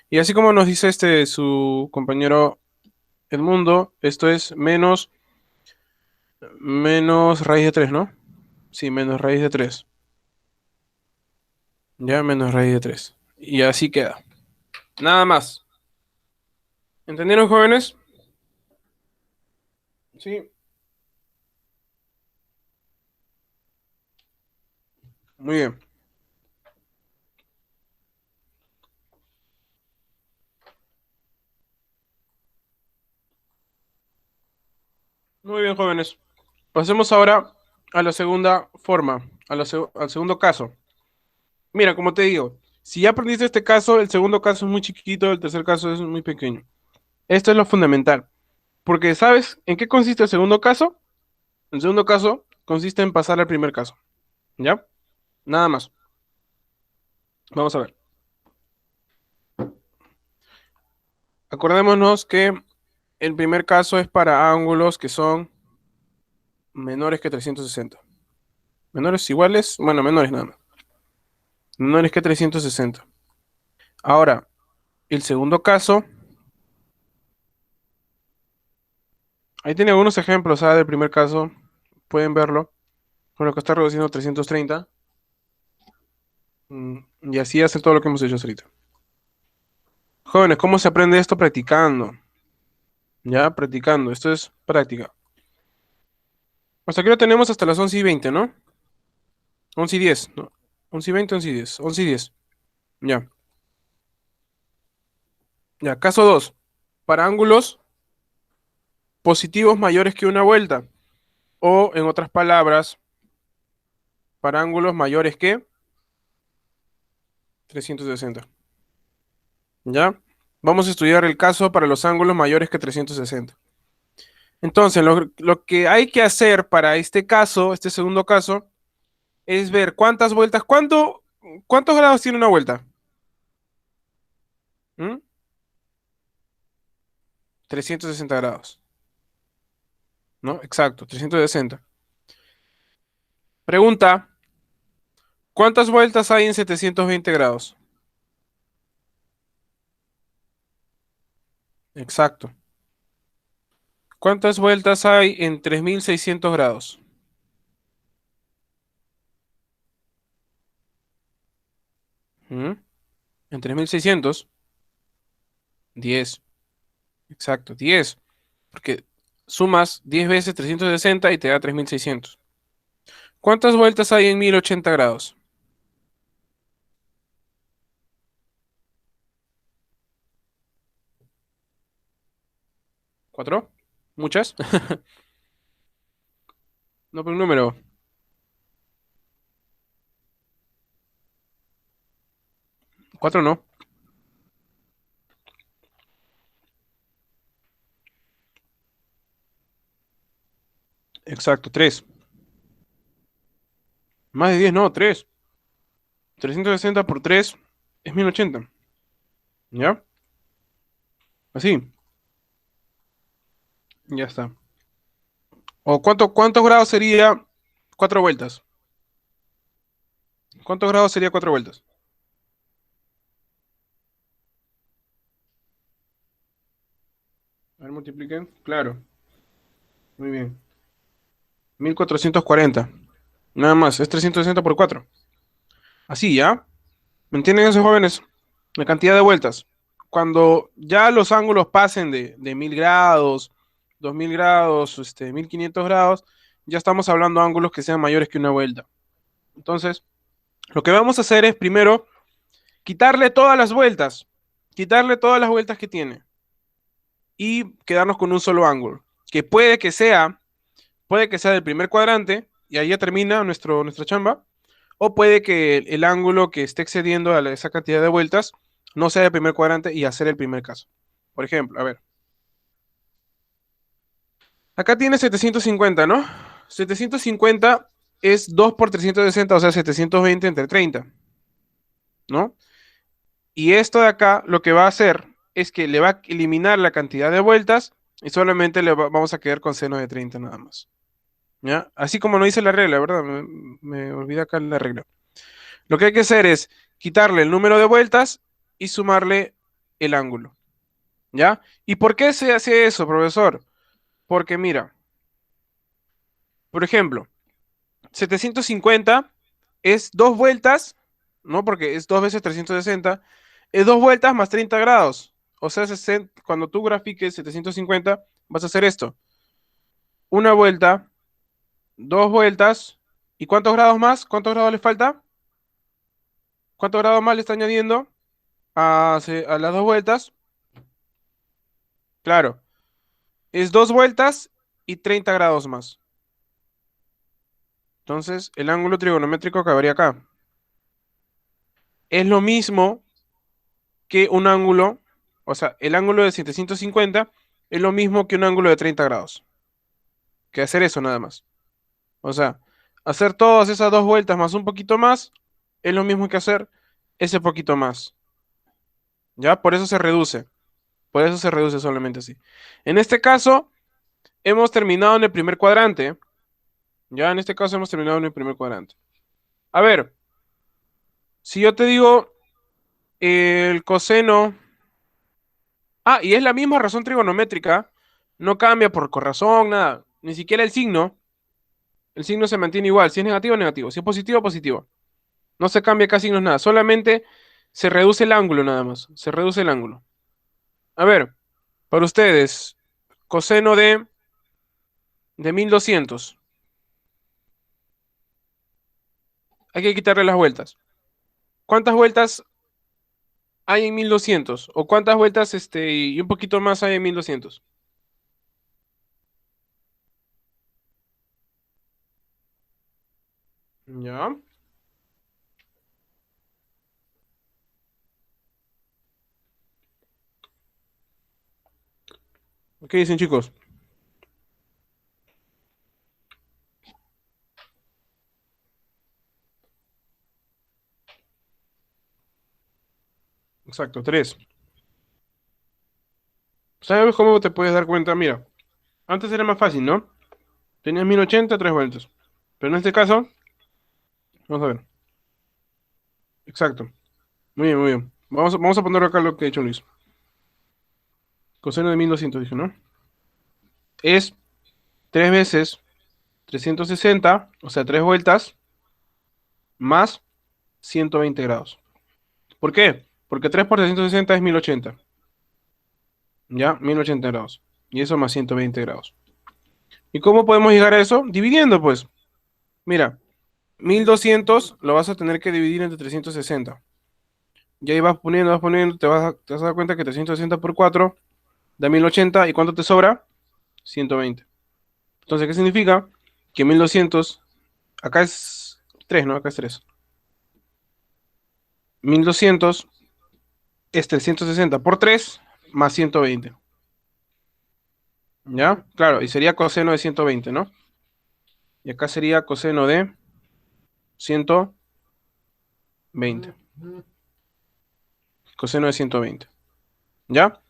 Y así como nos dice su compañero Edmundo, esto es menos raíz de 3, ¿no? Sí, menos raíz de 3. Ya, menos raíz de 3. Y así queda. Nada más. ¿Entendieron, jóvenes? Sí, muy bien. Muy bien, jóvenes. Pasemos ahora a la segunda forma, al segundo caso. Mira, como te digo, si ya aprendiste este caso, el segundo caso es muy chiquito, el tercer caso es muy pequeño. Esto es lo fundamental. Porque ¿sabes en qué consiste el segundo caso? El segundo caso consiste en pasar al primer caso. ¿Ya? Nada más. Vamos a ver. Acordémonos que el primer caso es para ángulos que son menores que 360. Menores iguales, bueno, menores nada más. Menores que 360. Ahora, el segundo caso, ahí tiene algunos ejemplos, ¿sabes? Del primer caso, pueden verlo, con lo que está reduciendo 330. Y así hace todo lo que hemos hecho hasta ahorita. Jóvenes, ¿cómo se aprende esto? Practicando. Ya, practicando. Esto es práctica. Hasta aquí lo tenemos hasta las 11:20, ¿no? 11:10, ¿no? 11:20, 11:10, 11:10. Ya, ya. Caso 2. Para ángulos positivos mayores que una vuelta. O, en otras palabras, para ángulos mayores que 360. ¿Ya? Vamos a estudiar el caso para los ángulos mayores que 360. Entonces, lo que hay que hacer para este caso, este segundo caso, es ver cuántas vueltas, ¿cuántos grados tiene una vuelta? ¿Mm? 360 grados, ¿no? Exacto, 360. Pregunta, ¿cuántas vueltas hay en 720 grados? Exacto. ¿Cuántas vueltas hay en 3600 grados? ¿Mm? En 3600, 10. Exacto, 10. Porque sumas 10 veces 360 y te da 3600. ¿Cuántas vueltas hay en 1080 grados? ¿Cuatro? ¿Muchas? No, por un número. Cuatro no. Exacto, tres. Más de 10 no, tres. 360 por 3 es 1080. ¿Ya? Así. Ya está. ¿O cuántos grados sería cuatro vueltas? ¿Cuántos grados sería cuatro vueltas? A ver, multipliquen. Claro. Muy bien. 1440. Nada más, es 360 por 4. Así, ¿ya? ¿Me entienden esos jóvenes? La cantidad de vueltas. Cuando ya los ángulos pasen de 1000 grados, 2000 grados, 1500 grados, ya estamos hablando de ángulos que sean mayores que una vuelta. Entonces, lo que vamos a hacer es primero quitarle todas las vueltas, quitarle todas las vueltas que tiene y quedarnos con un solo ángulo, que puede que sea del primer cuadrante y ahí ya termina nuestra chamba, o puede que el ángulo que esté excediendo a esa cantidad de vueltas no sea el primer cuadrante y hacer el primer caso. Por ejemplo, a ver, acá tiene 750, ¿no? 750 es 2 por 360, o sea, 720 entre 30, ¿no? Y esto de acá lo que va a hacer es que le va a eliminar la cantidad de vueltas y solamente vamos a quedar con seno de 30 nada más. ¿Ya? Así como no dice la regla, ¿verdad? Me olvidé acá la regla. Lo que hay que hacer es quitarle el número de vueltas y sumarle el ángulo. ¿Ya? ¿Y por qué se hace eso, profesor? Porque mira, por ejemplo, 750 es dos vueltas, ¿no? Porque es 2 veces 360, es dos vueltas más 30 grados. O sea, cuando tú grafiques 750, vas a hacer esto. Una vuelta, dos vueltas, ¿y cuántos grados más? ¿Cuántos grados le falta? ¿Cuántos grados más le está añadiendo a las dos vueltas? Claro, es dos vueltas y 30 grados más. Entonces, el ángulo trigonométrico acabaría acá. Es lo mismo que un ángulo, o sea, el ángulo de 750 es lo mismo que un ángulo de 30 grados. Que hacer eso nada más. O sea, hacer todas esas dos vueltas más un poquito más es lo mismo que hacer ese poquito más. ¿Ya? Por eso se reduce. Por eso se reduce solamente así. En este caso, hemos terminado en el primer cuadrante. Ya, en este caso hemos terminado en el primer cuadrante. A ver, si yo te digo el coseno. Ah, y es la misma razón trigonométrica. No cambia por razón, nada. Ni siquiera el signo. El signo se mantiene igual. Si es negativo, negativo. Si es positivo, positivo. No se cambia casi signos, nada. Solamente se reduce el ángulo, nada más. Se reduce el ángulo. A ver, para ustedes, coseno de 1200. Hay que quitarle las vueltas. ¿Cuántas vueltas hay en 1200? ¿O cuántas vueltas y un poquito más hay en 1200? Ya. ¿Qué dicen, chicos? Exacto, 3. ¿Sabes cómo te puedes dar cuenta? Mira, antes era más fácil, ¿no? Tenías 1080, 3 vueltas. Pero en este caso, vamos a ver. Exacto. Muy bien, muy bien. Vamos a poner acá lo que ha hecho Luis. Coseno de 1200, dije, ¿no? Es 3 veces 360, o sea, 3 vueltas, más 120 grados. ¿Por qué? Porque 3 por 360 es 1080. ¿Ya? 1080 grados. Y eso más 120 grados. ¿Y cómo podemos llegar a eso? Dividiendo, pues. Mira, 1200 lo vas a tener que dividir entre 360. Y ahí vas poniendo, te vas a dar cuenta que 360 por 4 da 1080. ¿Y cuánto te sobra? 120. Entonces, ¿qué significa? Que 1200, acá es 3, ¿no? Acá es 3. 1200 es 360 por 3 más 120. ¿Ya? Claro, y sería coseno de 120, ¿no? Y acá sería coseno de 120. Coseno de 120. ¿Ya?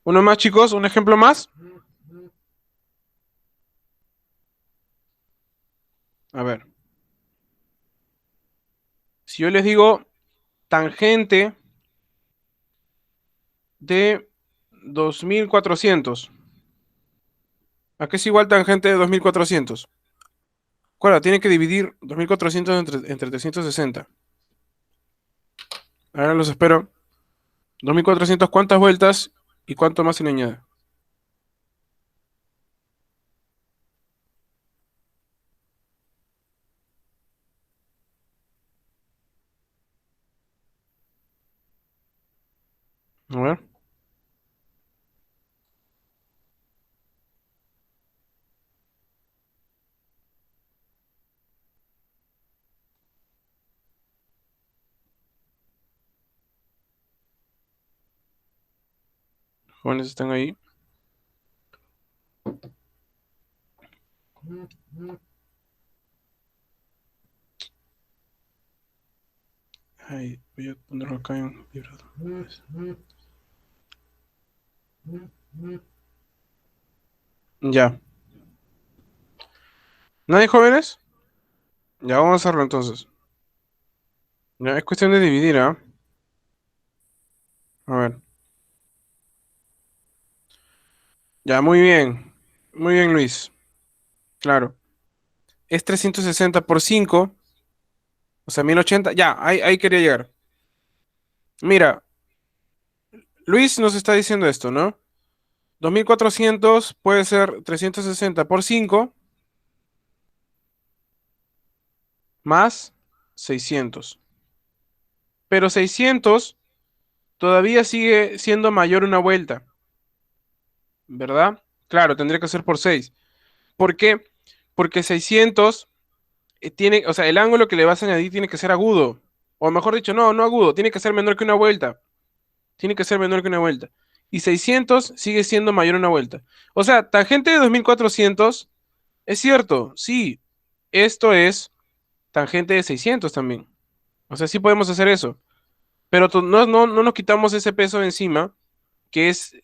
Uno más, chicos, un ejemplo más. A ver, si yo les digo tangente de 2400, ¿a qué es igual tangente de 2400? Recuerda, tiene que dividir 2400 entre 360. Ahora los espero. 2400, ¿cuántas vueltas y cuánto más se le añade? A ver, jóvenes están ahí. Ahí, voy a ponerlo acá en vibrador. Ya. ¿Nadie jóvenes? Ya vamos a hacerlo entonces. Ya, es cuestión de dividir, ¿ah? A ver. Ya, muy bien. Muy bien, Luis. Claro. Es 360 por 5, o sea, 1080. Ya, ahí quería llegar. Mira, Luis nos está diciendo esto, ¿no? 2400 puede ser 360 por 5 más 600. Pero 600 todavía sigue siendo mayor una vuelta, ¿verdad? Claro, tendría que ser por 6. ¿Por qué? Porque 600 tiene, o sea, el ángulo que le vas a añadir tiene que ser agudo. O mejor dicho, no agudo, tiene que ser menor que una vuelta. Tiene que ser menor que una vuelta. Y 600 sigue siendo mayor a una vuelta. O sea, tangente de 2400 es cierto, sí. Esto es tangente de 600 también. O sea, sí podemos hacer eso. Pero no nos quitamos ese peso de encima, que es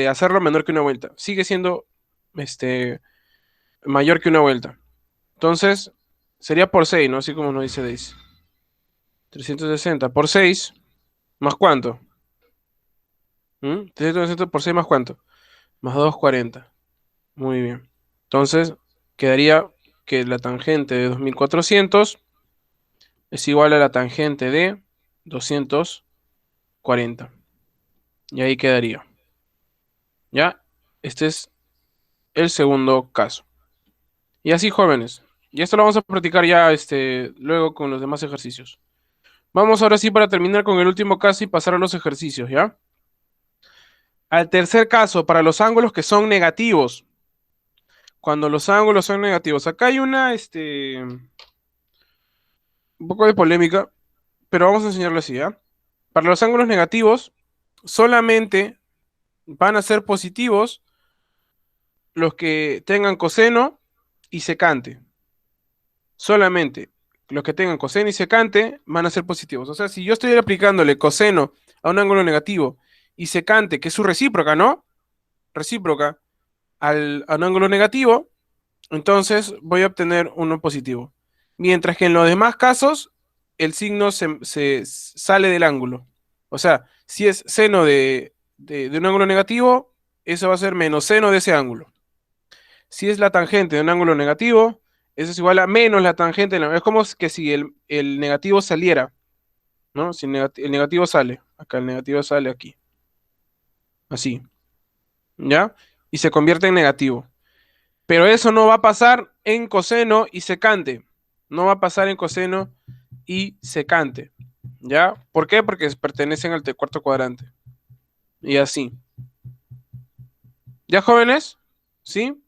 hacerlo menor que una vuelta. Sigue siendo este, mayor que una vuelta. Entonces, sería por 6, ¿no? Así como nos dice Daisy. 360 por 6, ¿más cuánto? 360 por 6 más cuánto? Más 240. Muy bien. Entonces, quedaría que la tangente de 2400 es igual a la tangente de 240. Y ahí quedaría. ¿Ya? Este es el segundo caso. Y así, jóvenes. Y esto lo vamos a practicar ya luego con los demás ejercicios. Vamos ahora sí para terminar con el último caso y pasar a los ejercicios, ¿ya? Al tercer caso, para los ángulos que son negativos. Cuando los ángulos son negativos. Acá hay un poco de polémica, pero vamos a enseñarlo así, ¿ya? Para los ángulos negativos, solamente van a ser positivos los que tengan coseno y secante. Solamente los que tengan coseno y secante van a ser positivos. O sea, si yo estoy aplicándole coseno a un ángulo negativo y secante, que es su recíproca, ¿no? Recíproca a un ángulo negativo, entonces voy a obtener uno positivo. Mientras que en los demás casos, el signo se sale del ángulo. O sea, si es seno de un ángulo negativo, eso va a ser menos seno de ese ángulo. Si es la tangente de un ángulo negativo, eso es igual a menos la tangente. Es como que si el negativo saliera, ¿no? Si el negativo sale, acá el negativo sale aquí, así, ¿ya? Y se convierte en negativo. Pero eso no va a pasar en coseno y secante. No va a pasar en coseno y secante. ¿Ya? ¿Por qué? Porque pertenecen al cuarto cuadrante. Y así. ¿Ya, jóvenes? ¿Sí?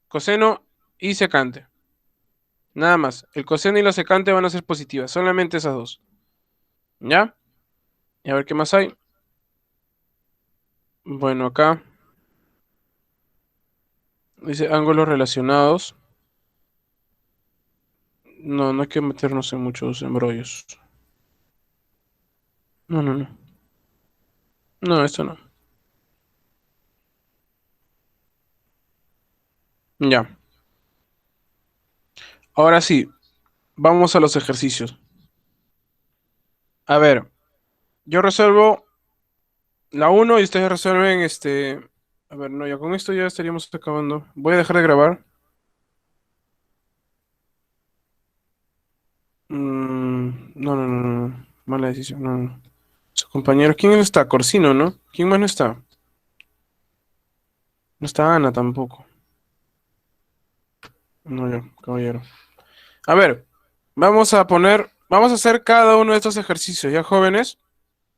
Coseno y secante. Nada más. El coseno y la secante van a ser positivas. Solamente esas dos. ¿Ya? Y a ver qué más hay. Bueno, acá dice ángulos relacionados. No, no hay que meternos en muchos embrollos. No. No, esto no. Ya. Ahora sí, vamos a los ejercicios. A ver, yo resuelvo la uno y ustedes resuelven A ver, no, ya con esto ya estaríamos acabando. Voy a dejar de grabar. No, no, no, no. Mala decisión. No, no. Sus compañeros. ¿Quién no está? Corsino, ¿no? ¿Quién más no está? No está Ana tampoco. No, yo, caballero. A ver, vamos a hacer cada uno de estos ejercicios, ya jóvenes,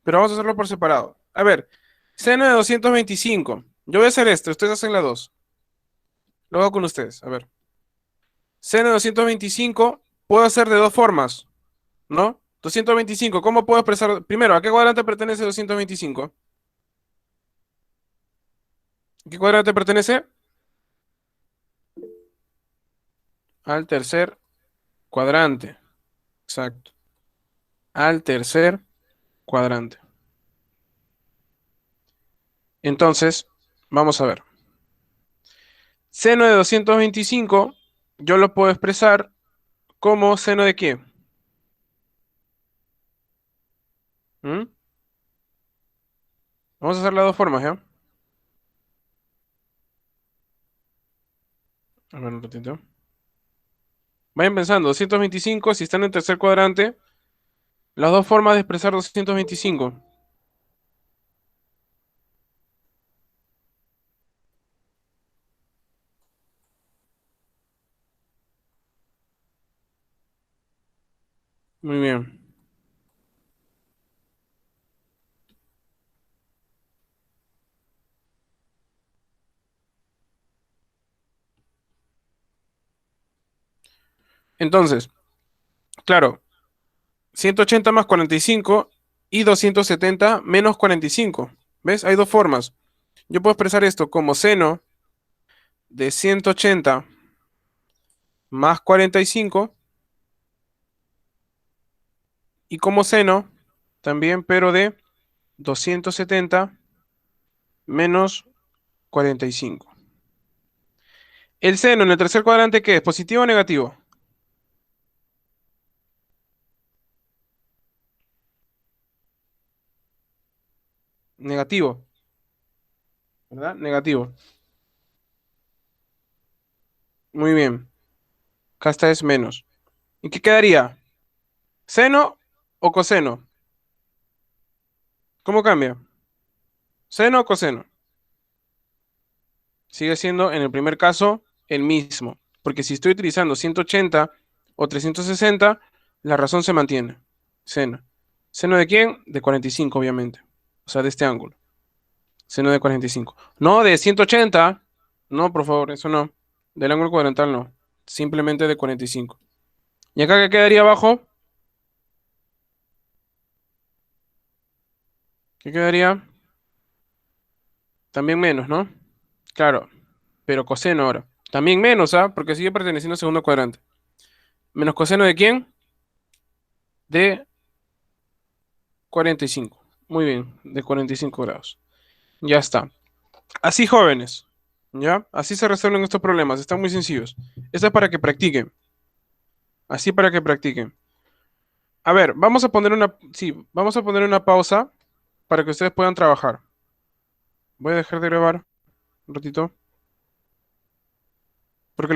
pero vamos a hacerlo por separado. A ver, seno de 225. Yo voy a hacer esto, ustedes hacen la 2. Lo hago con ustedes. A ver, seno de 225 puedo hacer de dos formas, ¿no? 225, ¿cómo puedo expresar? Primero, ¿a qué cuadrante pertenece 225? ¿A qué cuadrante pertenece? Al tercer cuadrante. Exacto. Al tercer cuadrante. Entonces, vamos a ver. Seno de 225, yo lo puedo expresar como seno de qué. ¿Mm? Vamos a hacer las dos formas, ¿ya? A ver un ratito. Vayan pensando, 225, si están en tercer cuadrante, las dos formas de expresar 225. Muy bien. Entonces, claro, 180 más 45 y 270 menos 45. ¿Ves? Hay dos formas. Yo puedo expresar esto como seno de 180 más 45 y como seno también, pero de 270 menos 45. El seno en el tercer cuadrante, ¿qué es? ¿Positivo o negativo? Negativo, ¿verdad? Negativo. Muy bien. Acá está es menos. ¿Y qué quedaría? ¿Seno o coseno? ¿Cómo cambia? ¿Seno o coseno? Sigue siendo, en el primer caso, el mismo. Porque si estoy utilizando 180 o 360, la razón se mantiene. Seno. ¿Seno de quién? De 45, obviamente. O sea, de este ángulo. Seno de 45. No de 180. No, por favor, eso no. Del ángulo cuadrantal no. Simplemente de 45. ¿Y acá qué quedaría abajo? ¿Qué quedaría? También menos, ¿no? Claro, pero coseno ahora. También menos, ¿ah? Porque sigue perteneciendo al segundo cuadrante. ¿Menos coseno de quién? De 45. Muy bien, de 45 grados. Ya está. Así, jóvenes. ¿Ya? Así se resuelven estos problemas. Están muy sencillos. Esto es para que practiquen. Así para que practiquen. A ver, vamos a poner una, sí, vamos a poner una pausa para que ustedes puedan trabajar. Voy a dejar de grabar un ratito. Porque la